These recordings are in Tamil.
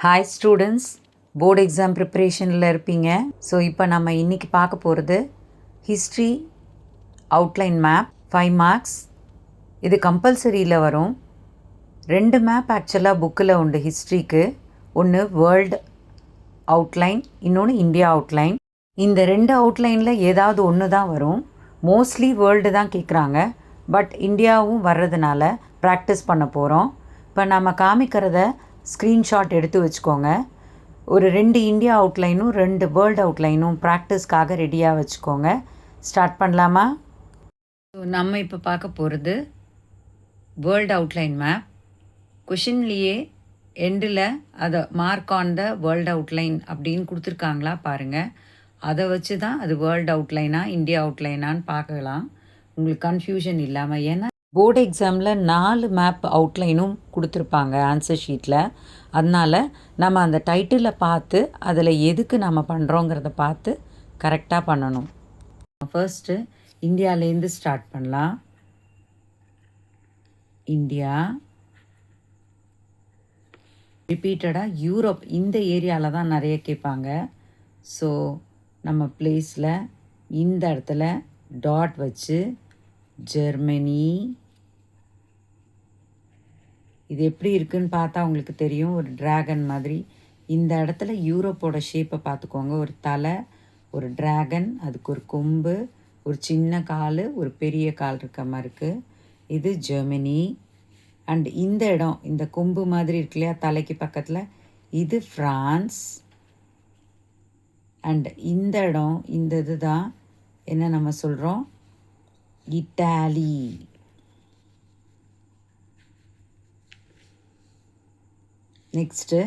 ஹாய் ஸ்டூடெண்ட்ஸ், போர்டு எக்ஸாம் ப்ரிப்ரேஷனில் இருப்பீங்க. ஸோ இப்போ நம்ம இன்றைக்கி பார்க்க போகிறது ஹிஸ்ட்ரி அவுட்லைன் மேப் 5 மார்க்ஸ். இது கம்பல்சரியில் வரும். 2 மேப் ஆக்சுவலாக புக்கில் உண்டு ஹிஸ்ட்ரிக்கு. ஒன்று வேர்ல்டு அவுட்லைன், இன்னொன்று இந்தியா அவுட்லைன். இந்த 2 அவுட்லைனில் ஏதாவது ஒன்று தான் வரும். மோஸ்ட்லி வேர்ல்டு தான் கேட்குறாங்க. பட் இந்தியாவும் வர்றதுனால ப்ராக்டிஸ் பண்ண போகிறோம். இப்போ நம்ம காமிக்கிறத ஸ்க்ரீன்ஷாட் எடுத்து வச்சுக்கோங்க. ஒரு 2 இந்தியா அவுட்லைனும் 2 வேர்ல்டு அவுட்லைனும் ப்ராக்டிஸ்க்காக ரெடியாக வச்சுக்கோங்க. ஸ்டார்ட் பண்ணலாமா? ஸோ நம்ம இப்போ பார்க்க போகிறது வேர்ல்டு அவுட்லைன் மேப். கொஷின்லேயே எண்டில் அதை mark on the world outline அப்படின்னு கொடுத்துருக்காங்களா பாருங்கள். அதை வச்சு தான் அது வேர்ல்டு அவுட்லைனா இந்தியா அவுட்லைனான்னு பார்க்கலாம், உங்களுக்கு கன்ஃபியூஷன் இல்லாமல். ஏன்னா போர்டு எக்ஸாமில் 4 மேப் அவுட்லைனும் கொடுத்துருப்பாங்க ஆன்சர் ஷீட்டில். அதனால் நம்ம அந்த டைட்டிலை பார்த்து அதில் எதுக்கு நம்ம பண்ணுறோங்கிறத பார்த்து கரெக்டாக பண்ணணும். ஃபர்ஸ்ட்டு இந்தியாவிலேருந்து ஸ்டார்ட் பண்ணலாம். இந்தியா, ரிப்பீட்டடாக யூரோப், இந்த ஏரியாவில் தான் நிறைய கேட்பாங்க. ஸோ நம்ம பிளேஸில் இந்த இடத்துல டாட் வச்சு ஜெர்மனி. இது எப்படி இருக்குன்னு பார்த்தா உங்களுக்கு தெரியும், ஒரு ட்ராகன் மாதிரி. இந்த இடத்துல யூரோப்போட ஷேப்பை பார்த்துக்கோங்க. ஒரு தலை, ஒரு ட்ராகன், அதுக்கு ஒரு கொம்பு, ஒரு சின்ன கால், ஒரு பெரிய கால் இருக்க மாதிரி இருக்குது. இது ஜெர்மனி. அண்ட் இந்த இடம், இந்த கொம்பு மாதிரி இருக்கு இல்லையா தலைக்கு பக்கத்தில், இது ஃப்ரான்ஸ். அண்ட் இந்த இடம், இந்த இது தான் என்ன நம்ம சொல்கிறோம், இட்டாலி. நெக்ஸ்ட்டு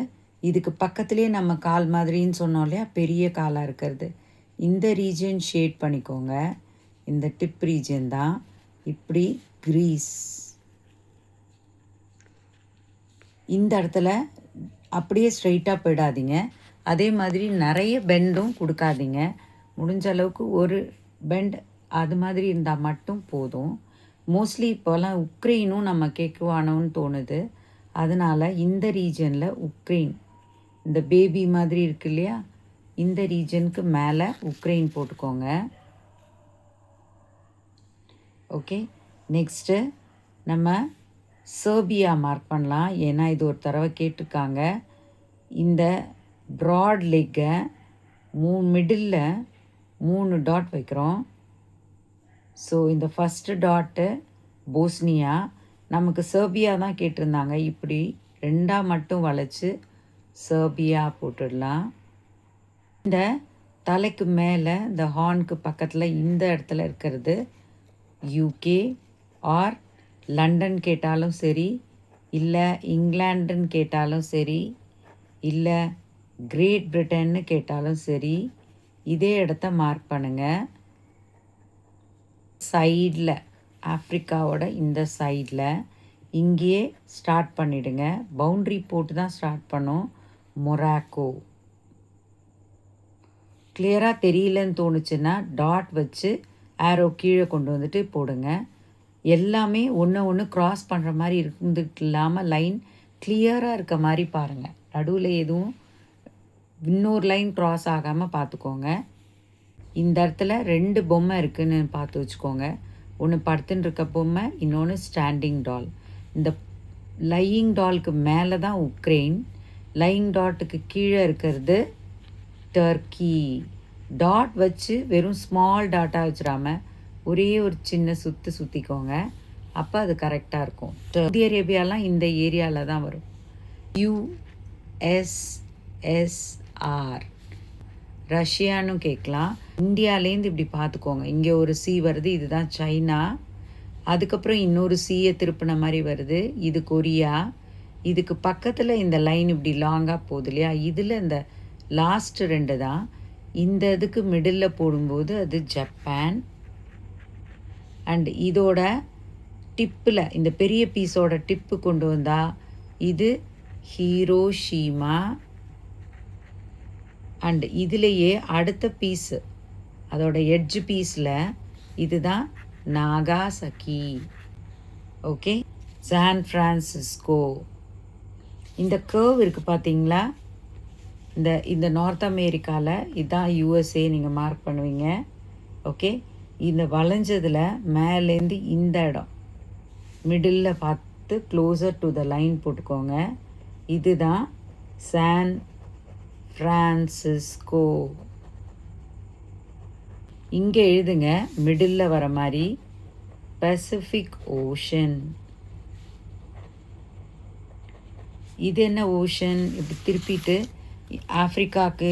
இதுக்கு பக்கத்துலேயே நம்ம கால் மாதிரின்னு சொன்னோம் இல்லையா, பெரிய காலாக இருக்கிறது, இந்த ரீஜன் ஷேட் பண்ணிக்கோங்க. இந்த டிப் ரீஜன் தான். இப்படி கிரீஸ். இந்த இடத்துல அப்படியே ஸ்ட்ரைட்டாக போயிடாதீங்க. அதே மாதிரி நிறைய பெண்டும் கொடுக்காதீங்க. முடிஞ்ச அளவுக்கு ஒரு பெண்ட் அது மாதிரி இருந்தால் மட்டும் போதும். மோஸ்ட்லி இப்போலாம் உக்ரைனும் நம்ம கேட்குவானோன்னு தோணுது. அதனால் இந்த ரீஜனில் உக்ரைன், இந்த பேபி மாதிரி இருக்கு இல்லையா, இந்த ரீஜனுக்கு மேலே உக்ரைன் போட்டுக்கோங்க. ஓகே, நெக்ஸ்ட்டு நம்ம சர்பியா மார்க் பண்ணலாம். ஏன்னா இது ஒரு தடவை கேட்டிருக்காங்க. இந்த ப்ராட் லெக்கை மிடில் 3 டாட் வைக்கிறோம். ஸோ இந்த ஃபஸ்ட்டு டாட்டு போஸ்னியா. நமக்கு சர்பியா தான் கேட்டிருந்தாங்க. இப்படி 2 மட்டும் வளைச்சி சர்பியா போட்டுடலாம். இந்த தலைக்கு மேலே இந்த ஹார்னுக்கு பக்கத்தில் இந்த இடத்துல இருக்கிறது யூகே ஆர் லண்டன் கேட்டாலும் சரி, இல்லை இங்கிலாண்டுன்னு கேட்டாலும் சரி, இல்லை கிரேட் பிரிட்டன்னு கேட்டாலும் சரி, இதே இடத்த மார்க் பண்ணுங்கள். சைடில், ஆஃப்ரிக்காவோட இந்த சைடில் இங்கேயே ஸ்டார்ட் பண்ணிவிடுங்க. பவுண்ட்ரி போட்டு தான் ஸ்டார்ட் பண்ணோம். மொராக்கோ. கிளியராக தெரியலன்னு தோணுச்சுன்னா டாட் வச்சு ஆரோ கீழே கொண்டு வந்துட்டு போடுங்க. எல்லாமே ஒன்று க்ராஸ் பண்ணுற மாதிரி இருந்துட்டு இல்லாமல் லைன் கிளியராக இருக்க மாதிரி பாருங்கள். நடுவில் எதுவும் இன்னொரு லைன் க்ராஸ் ஆகாமல் பார்த்துக்கோங்க. இந்த இடத்துல 2 பொம்மை இருக்குதுன்னு பார்த்து வச்சுக்கோங்க. ஒன்று படுத்துன்னு இருக்க பொம்மை, இன்னொன்று ஸ்டாண்டிங் டால். இந்த லையிங் டாலுக்கு மேலே தான் உக்ரைன், லையிங் டாட்டுக்கு கீழே இருக்கிறது டர்க்கி. டாட் வச்சு வெறும் ஸ்மால் டாட்டாக வச்சிடாமல் ஒரே ஒரு சின்ன சுற்றிக்கோங்க. அப்போ அது கரெக்டாக இருக்கும். சவுதி அரேபியாலாம் இந்த ஏரியாவில் தான் வரும். USSR. ரஷ்யான்னு கேட்கலாம். இந்தியாவிலேருந்து இப்படி பார்த்துக்கோங்க. இங்கே ஒரு சி வருது, இதுதான் சைனா. அதுக்கப்புறம் இன்னொரு சியை திருப்பின மாதிரி வருது, இது கொரியா. இதுக்கு பக்கத்தில் இந்த லைன் இப்படி லாங்காக போகுது இல்லையா, இதில் இந்த லாஸ்ட்டு 2 தான். இந்த இதுக்கு மிடில் போடும்போது அது ஜப்பான். அண்ட் இதோட டிப்பில், இந்த பெரிய பீஸோட டிப்பு கொண்டு வந்தால் இது ஹீரோஷிமா. அண்ட் இதிலேயே அடுத்த பீஸு, அதோட எட்ஜ் பீஸில் இதுதான் நாகாசகி. Okay, San Francisco. இந்த கர்வ் இருக்குது பார்த்தீங்களா, இந்த நார்த் அமெரிக்காவில் இதுதான் யூஎஸ்ஏ நீங்கள் மார்க் பண்ணுவீங்க. ஓகே, இந்த வளைஞ்சதில் மேலேருந்து இந்த இடம் மிடில் பார்த்து க்ளோசர் டு த லைன் போட்டுக்கோங்க. இதுதான் சான் ஃப்ரான்சிஸ்கோ. இங்கே எழுதுங்க மிடில் வர மாதிரி பசிபிக் ஓஷன். இது என்ன ஓஷன்? இப்படி திருப்பிட்டு ஆஃப்ரிக்காவுக்கு,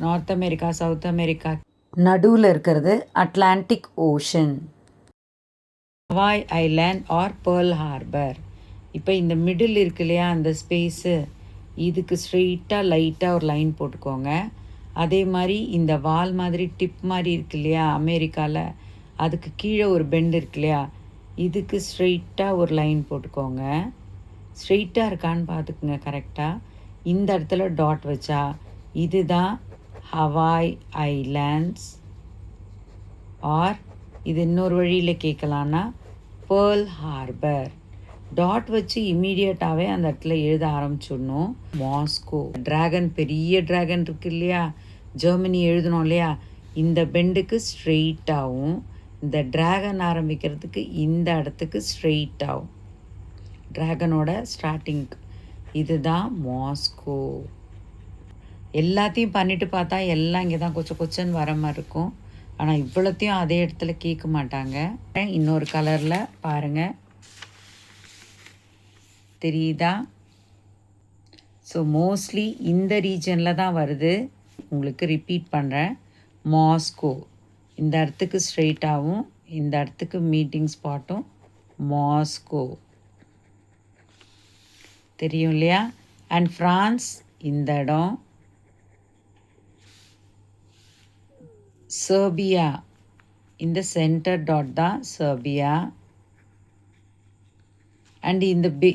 நார்த் அமெரிக்கா, சவுத் அமெரிக்கா நடுவில் இருக்கிறது Atlantic Ocean. Hawaii island or Pearl Harbor. இப்போ இந்த மிடில் இருக்கு இல்லையா, அந்த ஸ்பேஸு, இதுக்கு ஸ்ட்ரெயிட்டாக லைட்டாக ஒரு லைன் போட்டுக்கோங்க. அதே மாதிரி இந்த வால் மாதிரி டிப் மாதிரி இருக்கு இல்லையா அமெரிக்காவில், அதுக்கு கீழே ஒரு பெண்ட் இருக்கு இல்லையா, இதுக்கு ஸ்ட்ரெயிட்டாக ஒரு லைன் போட்டுக்கோங்க. ஸ்ட்ரெயிட்டாக இருக்கான்னு பார்த்துக்குங்க கரெக்டாக. இந்த இடத்துல டாட் வச்சா இதுதான் ஹவாய் ஐலேண்ட்ஸ். ஆர் இது இன்னொரு வழியில் கேட்கலான்னா பேர்ல் ஹார்பர். டாட் வச்சு இம்மீடியட்டாகவே அந்த இடத்துல எழுத ஆரம்பிச்சிடணும். மாஸ்கோ. ட்ராகன், பெரிய ட்ராகன் இருக்குது இல்லையா, ஜெர்மனி எழுதணும் இல்லையா, இந்த பெண்டுக்கு ஸ்ட்ரெயிட்டாகவும் இந்த ட்ராகன் ஆரம்பிக்கிறதுக்கு இந்த இடத்துக்கு ஸ்ட்ரெயிட்டாகும். ட்ராகனோட ஸ்டார்டிங்க்கு இதுதான் மாஸ்கோ. எல்லாத்தையும் பண்ணிட்டு பார்த்தா எல்லாம் இங்கே தான் கொச்சன்னு வர மாதிரி இருக்கும். ஆனால் இவ்வளோத்தையும் அதே இடத்துல கேட்க மாட்டாங்க. இன்னொரு கலரில் பாருங்கள், தெரியுதா? ஸோ மோஸ்ட்லி இந்த ரீஜனில் தான் வருது. உங்களுக்கு ரிப்பீட் பண்ணுறேன். மாஸ்கோ இந்த இடத்துக்கு ஸ்ட்ரெயிட்டாகவும் இந்த இடத்துக்கு மீட்டிங் ஸ்பாட்டும் மாஸ்கோ, தெரியும் இல்லையா? அண்ட் ஃப்ரான்ஸ் இந்த இடம். சர்பியா இந்த சென்டர் டாட் தான் சர்பியா. அண்ட்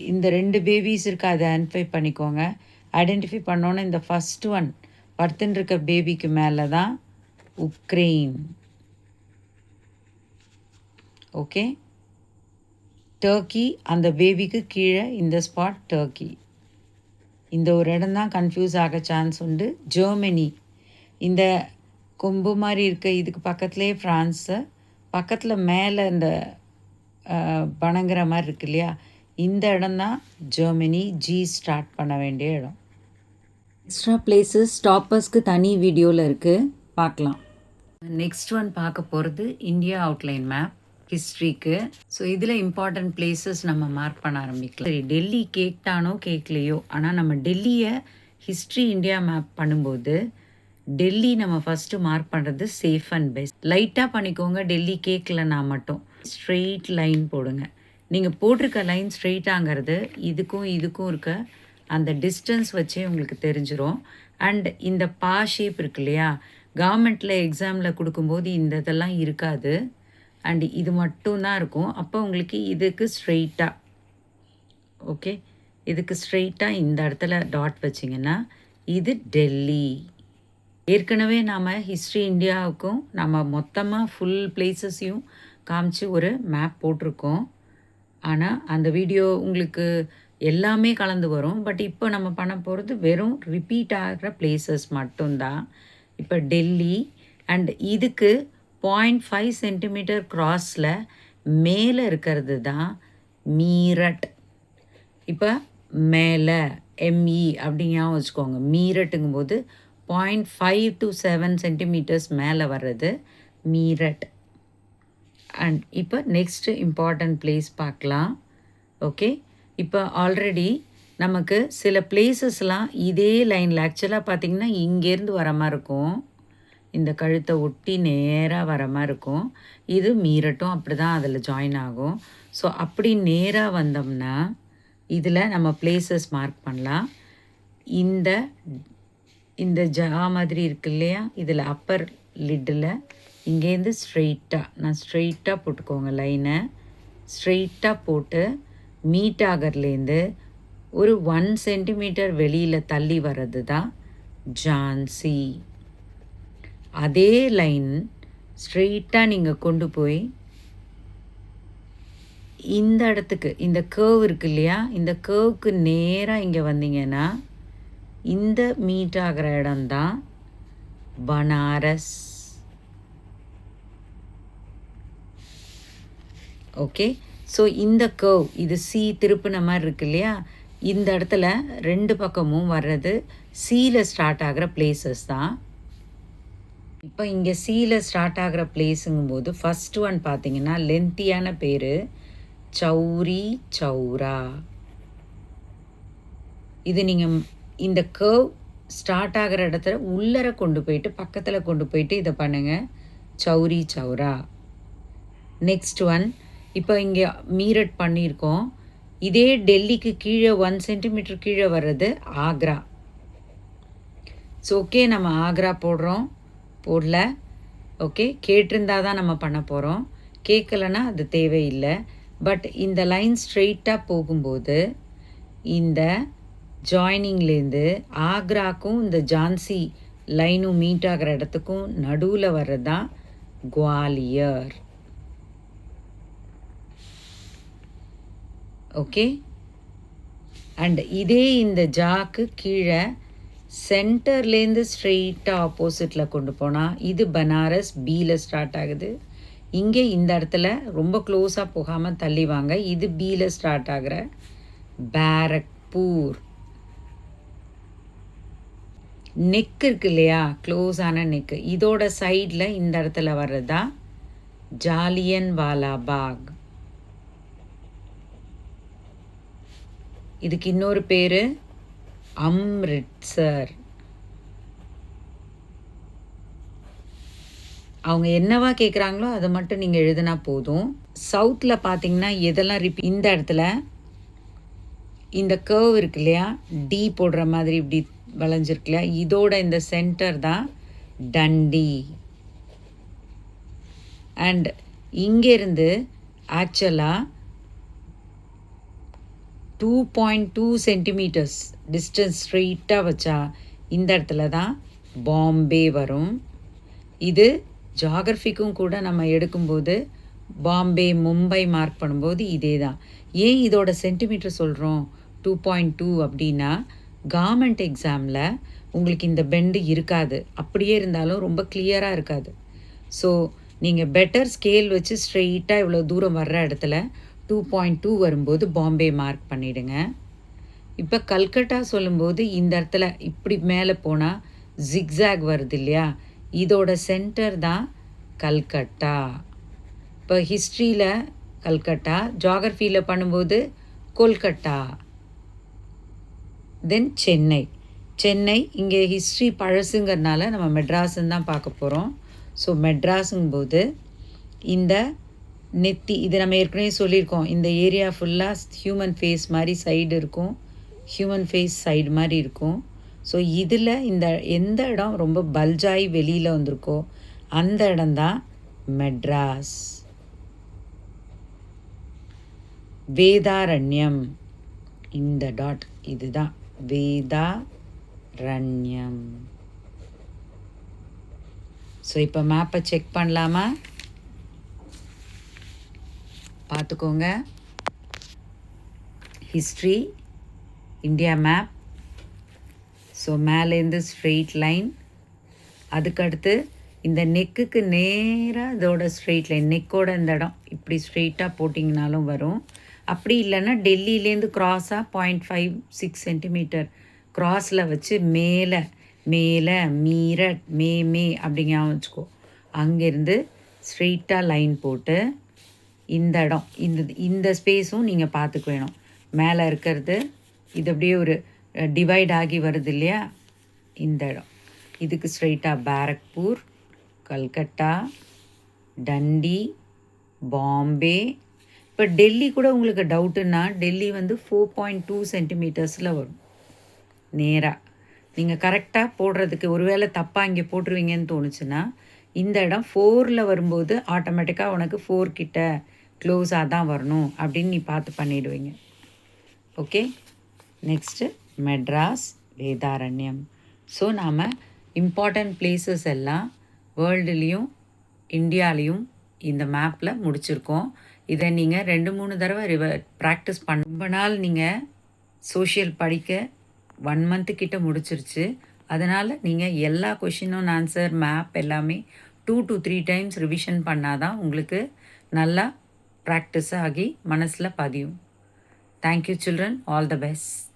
இந்த ரெண்டு பேபிஸ் இருக்குது, அதை ஐடென்டிஃபை பண்ணிக்கோங்க. ஐடென்டிஃபை பண்ணோன்னே இந்த ஃபஸ்ட் ஒன் படுத்துன்னு இருக்க பேபிக்கு மேலே தான் உக்ரைன். ஓகே, டர்க்கி அந்த பேபிக்கு கீழே இந்த ஸ்பாட் டர்க்கி. இந்த ஒரு இடம் தான் கன்ஃபியூஸ் ஆக சான்ஸ் உண்டு. ஜெர்மனி இந்த கொம்பு மாதிரி இருக்க இதுக்கு பக்கத்துலேயே ஃப்ரான்ஸு, பக்கத்தில் மேலே இந்த வணங்குற மாதிரி இருக்கு இல்லையா, இந்த இடம் தான் ஜெர்மனி. ஜி ஸ்டார்ட் பண்ண வேண்டிய இடம். எக்ஸ்ட்ரா பிளேஸஸ் ஸ்டாப்பர்ஸ்க்கு தனி வீடியோவில் இருக்குது, பார்க்கலாம். நெக்ஸ்ட் ஒன் பார்க்க போகிறது இந்தியா அவுட்லைன் மேப் ஹிஸ்ட்ரிக்கு. ஸோ இதில் இம்பார்ட்டண்ட் பிளேசஸ் நம்ம மார்க் பண்ண ஆரம்பிக்கலாம். சரி, டெல்லி கேட்டானோ கேட்கலையோ, ஆனால் நம்ம டெல்லியை ஹிஸ்ட்ரி இந்தியா மேப் பண்ணும்போது டெல்லி நம்ம ஃபஸ்ட்டு மார்க் பண்ணுறது சேஃப் அண்ட் பெஸ்ட். லைட்டாக பண்ணிக்கோங்க, டெல்லி கேட்கலன்னா மட்டும் ஸ்ட்ரெயிட் லைன் போடுங்க. நீங்கள் போட்டிருக்க லைன் ஸ்ட்ரெயிட்டாங்கிறது இதுக்கும் இருக்க அந்த டிஸ்டன்ஸ் வச்சே உங்களுக்கு தெரிஞ்சிடும். அண்ட் இந்த பா ஷேப் இருக்கு இல்லையா, கவர்மெண்ட்டில் எக்ஸாமில் கொடுக்கும்போது இந்த இதெல்லாம் இருக்காது, அண்ட் இது மட்டும்தான் இருக்கும். அப்போ உங்களுக்கு இதுக்கு ஸ்ட்ரெயிட்டாக, ஓகே, இதுக்கு ஸ்ட்ரெயிட்டாக இந்த இடத்துல டாட் வச்சிங்கன்னா இது டெல்லி. ஏற்கனவே நாம் ஹிஸ்ட்ரி இந்தியாவுக்கும் நம்ம மொத்தமாக ஃபுல் பிளேசஸையும் காமிச்சு ஒரு மேப் போட்டிருக்கோம். ஆனால் அந்த வீடியோ உங்களுக்கு எல்லாமே கலந்து வரும். பட் இப்போ நம்ம பண்ண போகிறது வெறும் ரிப்பீட் ஆகிற பிளேசஸ் மட்டும்தான். இப்போ டெல்லி அண்ட் இதுக்கு 0.5 சென்டிமீட்டர் கிராஸில் மேலே இருக்கிறது தான் மீரட். இப்போ மேலே எம்இ அப்படிங்க வச்சுக்கோங்க. மீரட்டுங்கும்போது 0.5 to 7 சென்டிமீட்டர்ஸ் மேலே வர்றது மீரட். அண்ட் இப்போ நெக்ஸ்ட்டு இம்பார்ட்டண்ட் பிளேஸ் பார்க்கலாம். ஓகே, இப்போ ஆல்ரெடி நமக்கு சில பிளேசஸ்லாம் இதே லைனில் ஆக்சுவலாக பார்த்திங்கன்னா இங்கேருந்து வர மாதிரி இருக்கும், இந்த கழுத்தை ஒட்டி நேராக வர மாதிரி இருக்கும். இது மீரட்டும் அப்படி தான் அதில் ஜாயின் ஆகும். ஸோ அப்படி நேராக வந்தோம்னா இதில் நம்ம பிளேசஸ் மார்க் பண்ணலாம். இந்த மாதிரி இருக்கு இல்லையா, இதில் அப்பர் லிட்டில் இங்கேருந்து ஸ்ட்ரெயிட்டாக போட்டுக்கோங்க. லைனை ஸ்ட்ரெயிட்டாக போட்டு மீட் ஆகர்லேருந்து ஒரு 1 சென்டிமீட்டர் வெளியில் தள்ளி வர்றது தான் ஜான்சி. அதே லைன் ஸ்ட்ரெயிட்டாக நீங்கள் கொண்டு போய் இந்த இடத்துக்கு, இந்த கேர்வ் இருக்கு இல்லையா, இந்த கேர்வுக்கு நேராக இங்கே வந்தீங்கன்னா இந்த மீட் ஆகிற இடம்தான் பனாரஸ். ஓகே, ஸோ இந்த கர்வ் இது சி திருப்பின மாதிரி இருக்கு இல்லையா, இந்த இடத்துல ரெண்டு பக்கமும் வர்றது சீல ஸ்டார்ட் ஆகிற பிளேசஸ் தான். இப்போ இங்கே சீல ஸ்டார்ட் ஆகிற பிளேஸுங்கும்போது ஃபஸ்ட் ஒன் பார்த்தீங்கன்னா லென்த்தியான பேர் சௌரி சௌரா. இது நீங்கள் இந்த கர்வ் ஸ்டார்ட் ஆகிற இடத்துல உள்ளர கொண்டு போயிட்டு பக்கத்தில் கொண்டு போயிட்டு இதை பண்ணுங்கள், சௌரி சௌரா. நெக்ஸ்ட் ஒன் இப்போ இங்கே மீரட் பண்ணியிருக்கோம். இதே டெல்லிக்கு கீழே 1 சென்டிமீட்டர் கீழே வர்றது ஆக்ரா. ஸோ ஓகே, நம்ம ஆக்ரா போடல. ஓகே, கேட்டிருந்தா தான் நம்ம பண்ண போகிறோம், கேட்கலன்னா அது தேவையில்லை. பட் இந்த லைன் ஸ்ட்ரெயிட்டாக போகும்போது இந்த ஜாயினிங்லேருந்து ஆக்ராக்கும் இந்த ஜான்சி லைனும் மீட் ஆகிற இடத்துக்கும் நடுவில் வர்றது தான் குவாலியர். ஓகே, அண்ட் இதே இந்த ஜாக்கு கீழே சென்டர்லேருந்து ஸ்ட்ரெயிட்டாக ஆப்போசிட்டில் கொண்டு போனால் இது பனாரஸ் பியில் ஸ்டார்ட் ஆகுது. இங்கே இந்த இடத்துல ரொம்ப க்ளோஸாக போகாமல் தள்ளி வாங்க, இது பியில் ஸ்டார்ட் ஆகிற பேரக்பூர். நெக் இருக்கு இல்லையா, க்ளோஸான நெக்கு, இதோட சைடில் இந்த இடத்துல வர்றதா ஜாலியன் வாலா பாக். இதுக்கு இன்னொரு பேர் அம்ரிட்சர். அவங்க என்னவா கேட்குறாங்களோ அதை மட்டும் நீங்கள் எழுதினா போதும். சவுத்தில் பார்த்தீங்கன்னா எதெல்லாம் இந்த இடத்துல இந்த கர்வ் இருக்கு இல்லையா, டி போடுற மாதிரி இப்படி வளைஞ்சிருக்கு இல்லையா, இதோட இந்த சென்டர் தான் டண்டி. அண்ட் இங்கேருந்து ஆக்சுவலாக 2.2 சென்டிமீட்டர்ஸ் டிஸ்டன்ஸ் ஸ்ட்ரெயிட்டாக வச்சா இந்த இடத்துல தான் பாம்பே வரும். இது ஜாகிரஃபிக்கும் கூட நம்ம எடுக்கும்போது பாம்பே மும்பை மார்க் பண்ணும்போது இதே தான். ஏன் இதோட சென்டிமீட்டர் சொல்கிறோம் 2.2 அப்படின்னா, கவர்மெண்ட் எக்ஸாமில் உங்களுக்கு இந்த பெண்டு இருக்காது, அப்படியே இருந்தாலும் ரொம்ப கிளியராக இருக்காது. ஸோ நீங்கள் பெட்டர் ஸ்கேல் வச்சு ஸ்ட்ரெயிட்டாக இவ்வளோ தூரம் வர்ற இடத்துல 2.2 வரும்போது பாம்பே மார்க் பண்ணிவிடுங்க. இப்போ கல்கட்டா சொல்லும்போது இந்த இடத்துல இப்படி மேலே போனால் ஜிக்ஸாக் வருது இல்லையா, இதோட சென்டர் தான் கல்கட்டா. இப்போ ஹிஸ்ட்ரியில் கல்கட்டா, ஜாகிரஃபியில் பண்ணும்போது கொல்கட்டா. தென் சென்னை இங்கே ஹிஸ்ட்ரி பழசுங்கிறதுனால நம்ம மெட்ராஸுன்னு தான் பார்க்க போகிறோம். ஸோ மெட்ராஸுங்கும்போது இந்த நெத்தி, இது நம்ம ஏற்கனவே சொல்லியிருக்கோம், இந்த ஏரியா ஃபுல்லாக ஹியூமன் ஃபேஸ் மாதிரி சைடு இருக்கும், ஹியூமன் ஃபேஸ் சைடு மாதிரி இருக்கும். ஸோ இதில் இந்த எந்த இடம் ரொம்ப பல்ஜாகி வெளியில் வந்திருக்கோ அந்த இடம்தான் மெட்ராஸ். வேதாரண்யம், இந்த டாட் இதுதான் வேதாரண்யம். ஸோ இப்போ மேப்பை செக் பண்ணலாமா, பார்த்துக்கோங்க. History, India map. ஸோ மேலேருந்து ஸ்ட்ரெயிட் லைன், அதுக்கடுத்து இந்த நெக்குக்கு நேராக இதோட ஸ்ட்ரெயிட் லைன், நெக்கோட இந்த இடம் இப்படி ஸ்ட்ரெயிட்டாக போட்டிங்கனாலும் வரும். அப்படி இல்லைன்னா டெல்லியிலேருந்து க்ராஸாக 0.56 சென்டிமீட்டர் க்ராஸில் வச்சு மேலே மீரட் மே அப்படிங்க வச்சுக்கோ, அங்கேருந்து ஸ்ட்ரெயிட்டாக லைன் போட்டு இந்த இடம் இந்த ஸ்பேஸும் நீங்கள் பார்த்துக்க வேணும். மேலே இருக்கிறது இது அப்படியே ஒரு டிவைட் ஆகி வருது இல்லையா, இந்த இடம், இதுக்கு ஸ்ட்ரெயிட்டாக பேரக்பூர், கல்கட்டா, டண்டி, பாம்பே. இப்போ டெல்லி கூட உங்களுக்கு டவுட்டுன்னா, டெல்லி 4.2 சென்டிமீட்டர்ஸில் வரும் நேராக. நீங்கள் கரெக்டாக போடுறதுக்கு ஒருவேளை தப்பாக இங்கே போட்டுருவீங்கன்னு தோணுச்சுன்னா, இந்த இடம் 4ல் வரும்போது ஆட்டோமேட்டிக்காக உனக்கு 4 கிட்ட க்ளோஸாக தான் வரணும் அப்படின்னு நீ பார்த்து பண்ணிவிடுவீங்க. Okay, next Madras, Vedaranyam. So நாம் இம்பார்ட்டண்ட் பிளேசஸ் எல்லாம் வேர்ல்டுலேயும் இந்தியாலேயும் இந்த மேப்பில் முடிச்சிருக்கோம். இதை நீங்கள் 2-3 தடவை ப்ராக்டிஸ் பண்ண. ரொம்ப நாள் நீங்கள் சோஷியல் படிக்க 1 மந்த் கிட்ட முடிச்சிருச்சு. அதனால் நீங்கள் எல்லா கொஷினும் ஆன்சர் மேப் எல்லாமே 2 to 3 டைம்ஸ் ரிவிஷன் பண்ணால் தான் உங்களுக்கு நல்லா ப்ராக்டிஸ் ஆகி மனசில் பதியும். Thank you children, all the best.